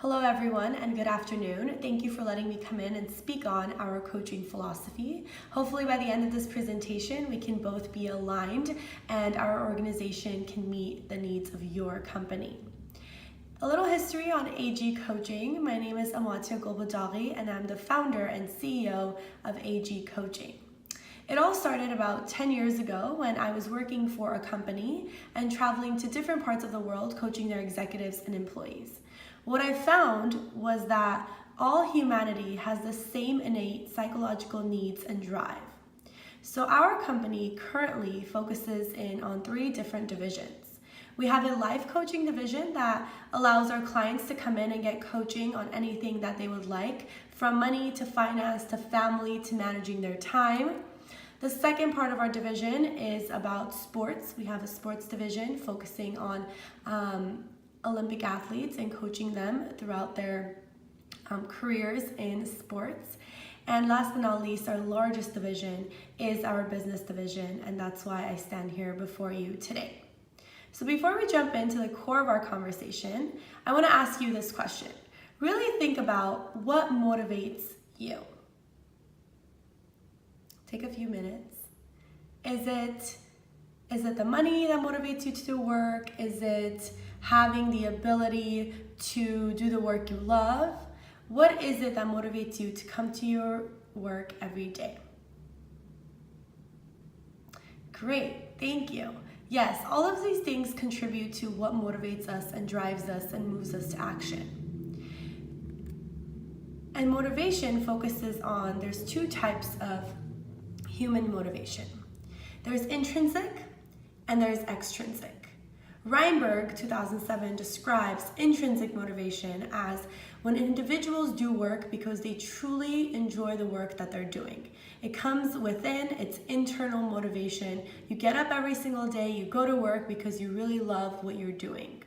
Hello everyone and good afternoon. Thank you for letting me come in and speak on our coaching philosophy. Hopefully by the end of this presentation we can both be aligned and our organization can meet the needs of your company. A little history on AG Coaching. My name is Amatya Golbadari and I'm the founder and CEO of AG Coaching. It all started about 10 years ago when I was working for a company and traveling to different parts of the world coaching their executives and employees. What I found was that all humanity has the same innate psychological needs and drive. So our company currently focuses in on 3 different divisions. We have a life coaching division that allows our clients to come in and get coaching on anything that they would like, from money to finance to family to managing their time. The second part of our division is about sports. We have a sports division focusing on Olympic athletes and coaching them throughout their careers in sports. And last but not least, our largest division is our business division, and that's why I stand here before you today. So before we jump into the core of our conversation, I want to ask you this question. Really think about what motivates you. Take a few minutes. Is it the money that motivates you to do work? Is it having the ability to do the work you love? What is it that motivates you to come to your work every day? Great, thank you. Yes, all of these things contribute to what motivates us and drives us and moves us to action. And motivation focuses on, there's 2 types of human motivation. There's intrinsic and there's extrinsic. Reinberg, 2007, describes intrinsic motivation as when individuals do work because they truly enjoy the work that they're doing. It comes within, it's internal motivation. You get up every single day, you go to work because you really love what you're doing.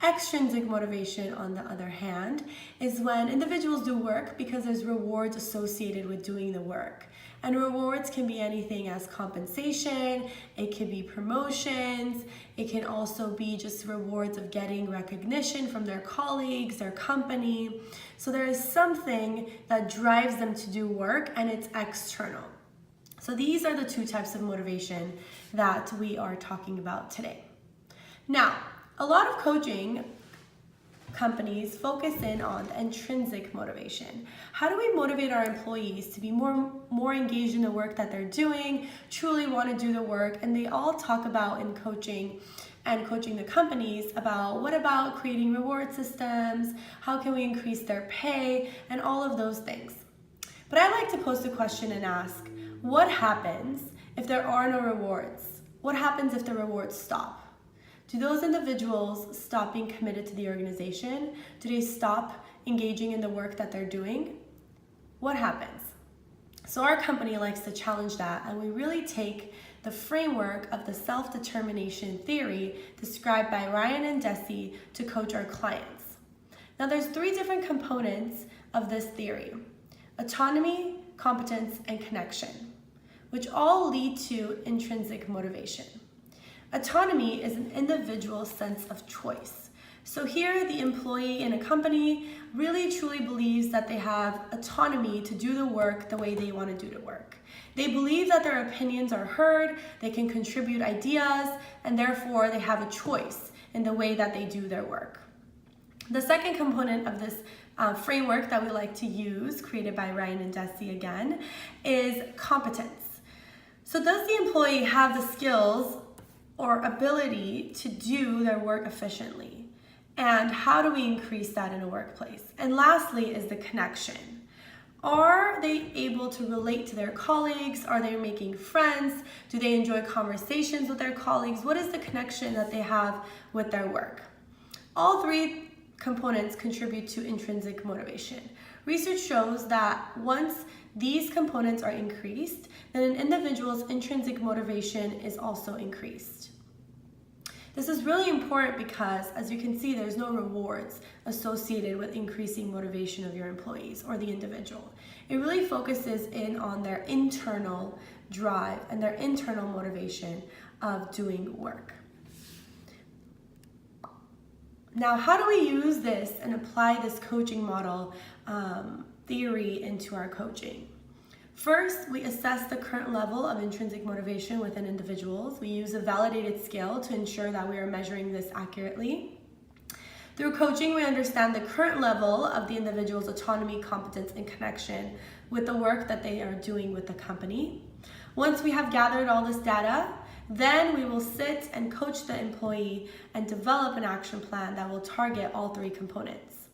Extrinsic motivation, on the other hand, is when individuals do work because there's rewards associated with doing the work. And rewards can be anything as compensation, it can be promotions, it can also be just rewards of getting recognition from their colleagues, their company. So there is something that drives them to do work, and it's external. So these are the 2 types of motivation that we are talking about today. Now, a lot of coaching companies focus in on the intrinsic motivation. How do we motivate our employees to be more engaged in the work that they're doing, truly want to do the work? And they all talk about in coaching and coaching the companies about what about creating reward systems, how can we increase their pay, and all of those things. But I like to pose the question and ask, what happens if there are no rewards? What happens if the rewards stop? Do those individuals stop being committed to the organization? Do they stop engaging in the work that they're doing? What happens? So our company likes to challenge that, and we really take the framework of the self-determination theory described by Ryan and Deci to coach our clients. Now there's 3 different components of this theory: autonomy, competence, and connection, which all lead to intrinsic motivation. Autonomy is an individual sense of choice. So here the employee in a company really truly believes that they have autonomy to do the work the way they want to do the work. They believe that their opinions are heard, they can contribute ideas, and therefore they have a choice in the way that they do their work. The second component of this framework that we like to use, created by Ryan and Deci again, is competence. So does the employee have the skills or ability to do their work efficiently? And how do we increase that in a workplace? And lastly is the connection. Are they able to relate to their colleagues? Are they making friends? Do they enjoy conversations with their colleagues? What is the connection that they have with their work? All 3 components contribute to intrinsic motivation. Research shows that once these components are increased, then an individual's intrinsic motivation is also increased. This is really important because, as you can see, there's no rewards associated with increasing motivation of your employees or the individual. It really focuses in on their internal drive and their internal motivation of doing work. Now, how do we use this and apply this coaching model theory into our coaching? First, we assess the current level of intrinsic motivation within individuals. We use a validated scale to ensure that we are measuring this accurately. Through coaching, we understand the current level of the individual's autonomy, competence, and connection with the work that they are doing with the company. Once we have gathered all this data, then we will sit and coach the employee and develop an action plan that will target all three components.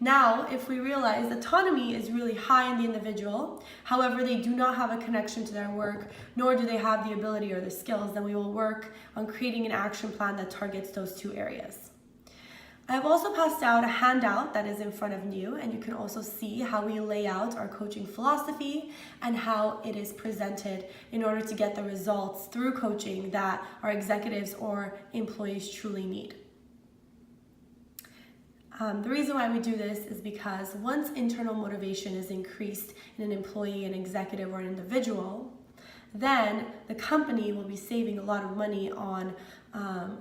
Now, if we realize autonomy is really high in the individual, however, they do not have a connection to their work, nor do they have the ability or the skills, then we will work on creating an action plan that targets those two areas. I have also passed out a handout that is in front of you, and you can also see how we lay out our coaching philosophy and how it is presented in order to get the results through coaching that our executives or employees truly need. The reason why we do this is because once internal motivation is increased in an employee, an executive, or an individual, then the company will be saving a lot of money on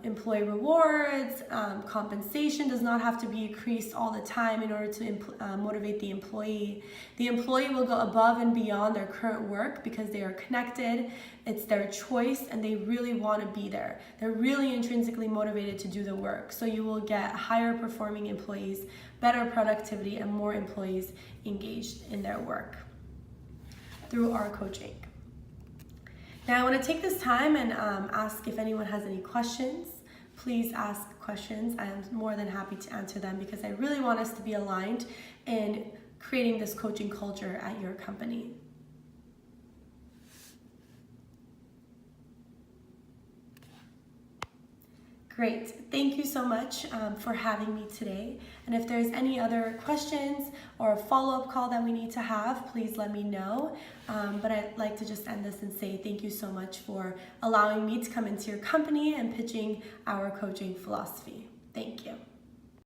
employee rewards. Compensation does not have to be increased all the time in order to motivate the employee. The employee will go above and beyond their current work because they are connected, it's their choice, and they really want to be there. They're really intrinsically motivated to do the work. So you will get higher performing employees, better productivity, and more employees engaged in their work through our coaching. Now I want to take this time and ask if anyone has any questions. Please ask questions. I am more than happy to answer them because I really want us to be aligned in creating this coaching culture at your company. Great. Thank you so much for having me today. And if there's any other questions or a follow-up call that we need to have, please let me know. But I'd like to just end this and say thank you so much for allowing me to come into your company and pitching our coaching philosophy. Thank you.